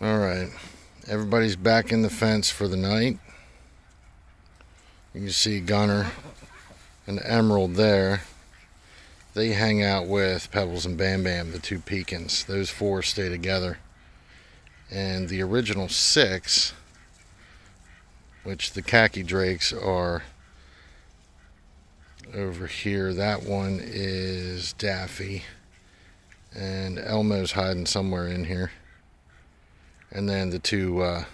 Alright, everybody's back in the fence for the night. You can see Gunner and Emerald there. They hang out with Pebbles and Bam Bam, the two pecans. Those four stay together. And the original six, which the khaki drakes are over here. That one is Daffy. And Elmo's hiding somewhere in here. And then the two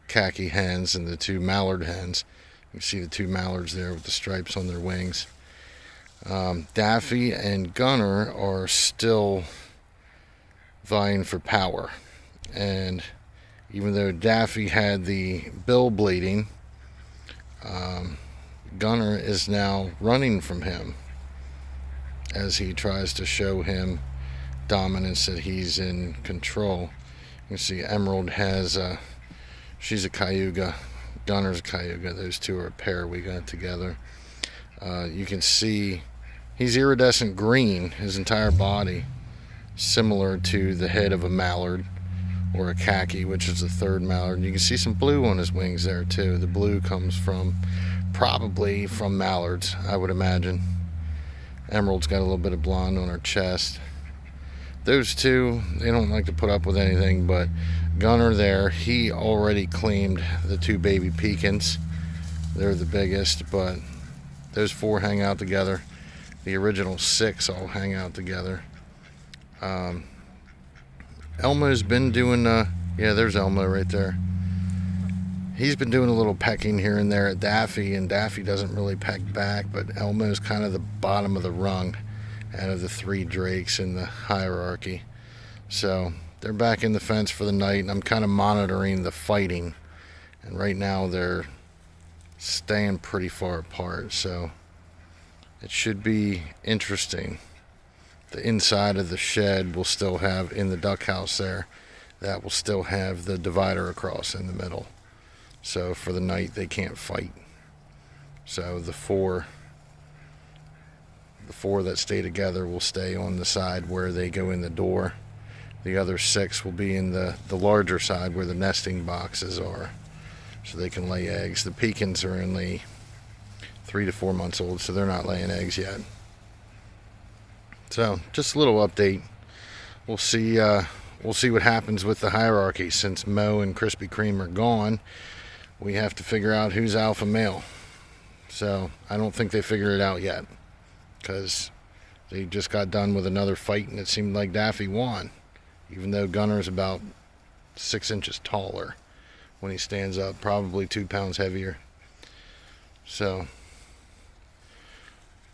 khaki hens and the two mallard hens. You can see the two mallards there with the stripes on their wings. Daffy and Gunner are still vying for power. And even though Daffy had the bill bleeding, Gunner is now running from him as he tries to show him dominance, that he's in control. You can see Emerald has she's a Cayuga, Gunner's a Cayuga. Those two are a pair we got together. You can see he's iridescent green, his entire body, similar to the head of a mallard or a khaki, which is the third mallard. You can see some blue on his wings there too. The blue comes probably from mallards, I would imagine. Emerald's got a little bit of blonde on her chest. Those two, they don't like to put up with anything, but Gunner there, he already claimed the two baby pecans. They're the biggest, but those four hang out together. The original six all hang out together. Elmo's been doing, yeah, there's Elmo right there. He's been doing a little pecking here and there at Daffy, and Daffy doesn't really peck back, but Elmo's kind of the bottom of the rung out of the three drakes in the hierarchy. So they're back in the fence for the night, and I'm kind of monitoring the fighting. And right now they're staying pretty far apart, so it should be interesting. The inside of the shed will still have, in the duck house there, that will still have the divider across in the middle. So for the night they can't fight. So the four that stay together will stay on the side where they go in the door. The other six will be in the larger side where the nesting boxes are, so they can lay eggs. The pecans are only 3 to 4 months old, so they're not laying eggs yet. So just a little update. We'll see what happens with the hierarchy. Since Mo and Krispy Kreme are gone, we have to figure out who's alpha male. So I don't think they figured it out yet, because they just got done with another fight and it seemed like Daffy won, even though Gunner's about 6 inches taller when he stands up, probably 2 pounds heavier. So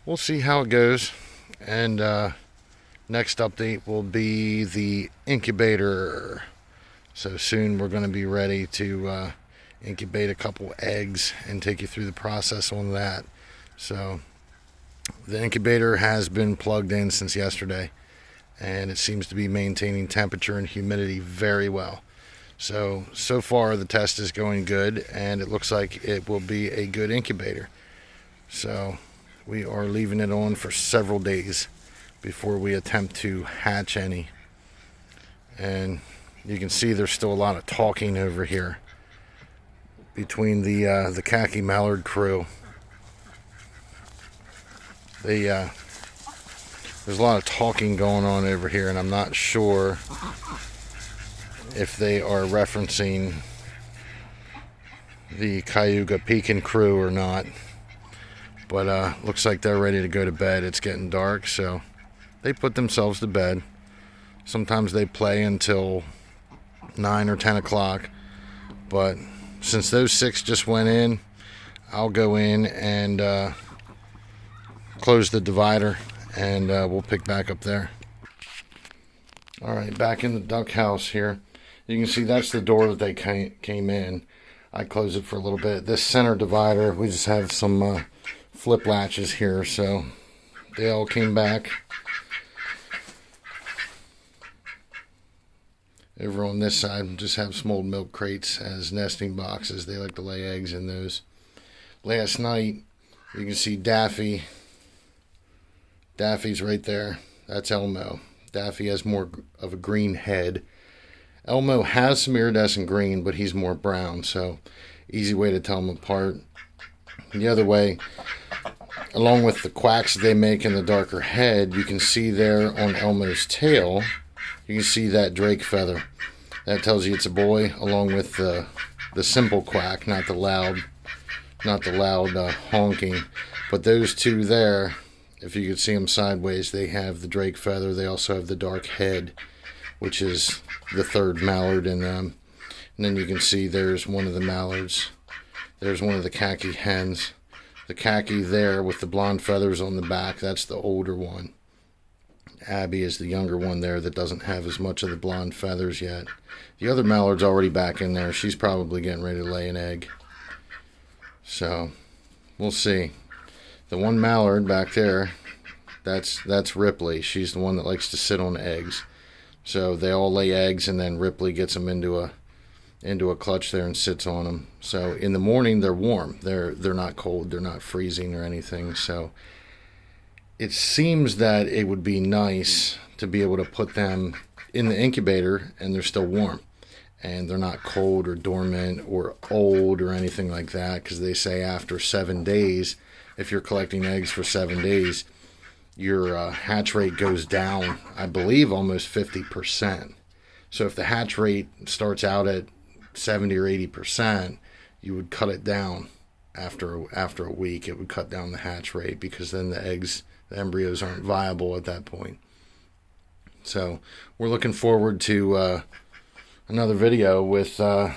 we'll see how it goes. And next update will be the incubator. So soon we're going to be ready to incubate a couple eggs and take you through the process on that. So the incubator has been plugged in since yesterday, and it seems to be maintaining temperature and humidity very well. So far the test is going good, and it looks like it will be a good incubator. So we are leaving it on for several days before we attempt to hatch any. And you can see there's still a lot of talking over here between the khaki mallard crew. There's a lot of talking going on over here, and I'm not sure if they are referencing the Cayuga pecan crew or not. But looks like they're ready to go to bed. It's getting dark, so they put themselves to bed. Sometimes they play until 9 or 10 o'clock. But since those 6 just went in, I'll go in and close the divider, and we'll pick back up there. Alright, back in the duck house here. You can see that's the door that they came in. I closed it for a little bit. This center divider, we just have some flip latches here, so they all came back. Over on this side, we just have some old milk crates as nesting boxes. They like to lay eggs in those. Last night, you can see Daffy. Daffy's right there. That's Elmo. Daffy has more of a green head, Elmo has some iridescent green, but he's more brown, so easy way to tell them apart. The other way, along with the quacks they make in the darker head, you can see there on Elmo's tail, you can see that drake feather. That tells you it's a boy, along with the simple quack, not the loud honking. But those two there, if you could see them sideways, they have the drake feather. They also have the dark head, which is the third mallard in them. And then you can see there's one of the mallards. There's one of the khaki hens. The khaki there with the blonde feathers on the back, that's the older one. Abby is the younger one there that doesn't have as much of the blonde feathers yet. The other mallard's already back in there. She's probably getting ready to lay an egg. So, we'll see. The one mallard back there, that's Ripley. She's the one that likes to sit on eggs. So they all lay eggs, and then Ripley gets them into a clutch there and sits on them. So in the morning they're warm. They're not cold. They're not freezing or anything. So it seems that it would be nice to be able to put them in the incubator and they're still warm. And they're not cold or dormant or old or anything like that, because they say after 7 days, if you're collecting eggs for 7 days, your hatch rate goes down, I believe, almost 50%. So if the hatch rate starts out at 70 or 80%, you would cut it down after a week. It would cut down the hatch rate, because then the embryos aren't viable at that point. So we're looking forward to another video with how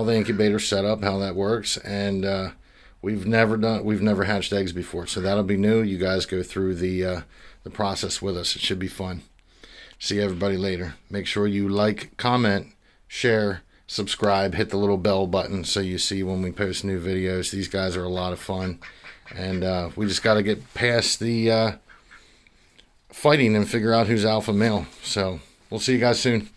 the incubator's set up, how that works, and we've never hatched eggs before, so that'll be new. You guys go through the process with us. It should be fun. See everybody later. Make sure you like, comment, share, subscribe, hit the little bell button so you see when we post new videos. These guys are a lot of fun, and we just got to get past the fighting and figure out who's alpha male. So we'll see you guys soon.